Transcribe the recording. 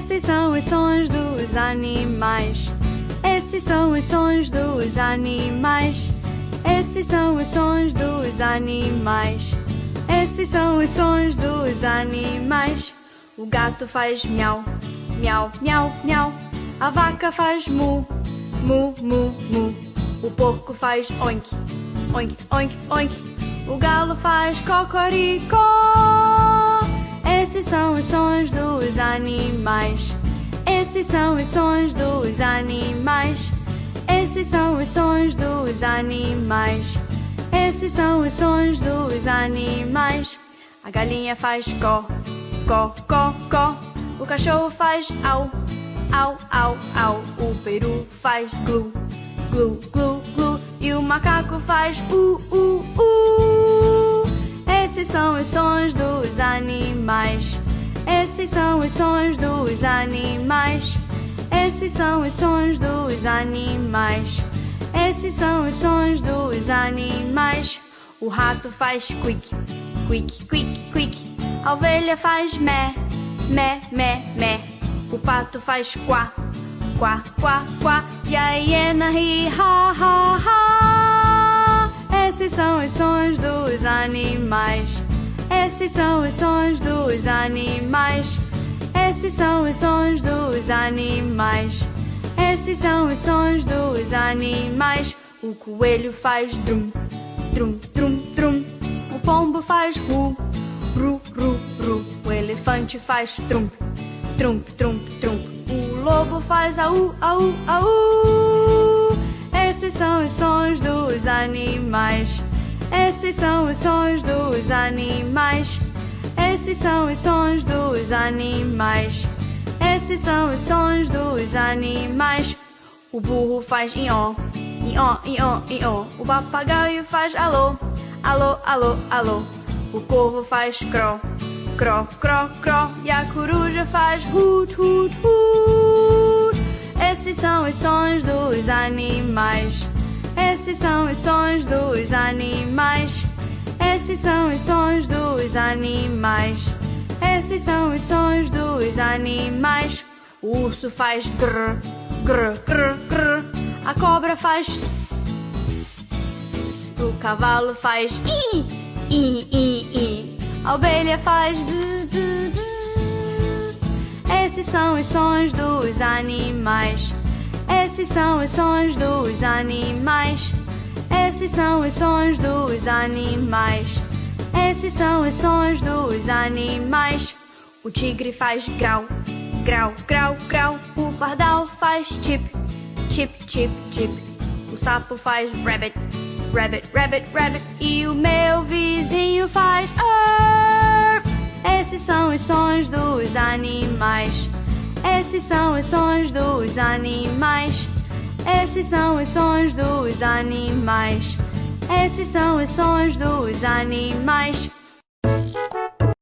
Esses são os sons dos animais. Esses são os sons dos animais. Esses são os sons dos animais. Esses são os sons dos animais. O gato faz miau, miau, miau, miau. A vaca faz mu, mu, mu, mu. O porco faz oink, oink, oink, oink. O galo faz cocoricó. Esses são os sons dos animais. Esses são os sons dos animais. Esses são os sons dos animais. Esses são os sons dos animais. A galinha faz có, có, có, có. O cachorro faz au, au, au, au. O peru faz glu, glu, glu, glu. E o macaco faz u. Esses são os sons dos animais. Esses são os sons dos animais. Esses são os sons dos animais. Esses são os sons dos animais. O rato faz quick, quick, quick, quick. A ovelha faz mé, mé, mé, mé. O pato faz quá, quá, quá, quá. E a hiena ri, ha, ha, ha. Esses são os sons dos animais. Esses são os sons dos animais. Esses são os sons dos animais. Esses são os sons dos animais. O coelho faz drum, drum, drum, drum. O pombo faz ru, ru, ru, ru. O elefante faz trum, trum, trum, trum. O lobo faz au, au, au. Esses são os sons dos animais. Esses são os sons dos animais. Esses são os sons dos animais. Esses são os sons dos animais. O burro faz ió, ió, ió, ió. O papagaio faz alô, alô, alô, alô. O corvo faz cró, cró, cró, cró. E a coruja faz hut, hut, hut. Esses são os sons dos animais. Esses são os sons dos animais. Esses são os sons dos animais. Esses são os sons dos animais. O urso faz grr, grr, grr, grr. A cobra faz ss, ss, ss, ss. O cavalo faz i, i, i, i. A ovelha faz bzz, bzz, bzz. Esses são os sons dos animais. Esses são os sons dos animais. Esses são os sons dos animais. Esses são os sons dos animais. O tigre faz grau, grau, grau, grau. O pardal faz chip, chip, chip, chip. O sapo faz rabbit, rabbit, rabbit, rabbit. E o meu vizinho faz arr. Esses são os sons dos animais. Esses são os sons dos animais. Esses são os sons dos animais. Esses são os sons dos animais.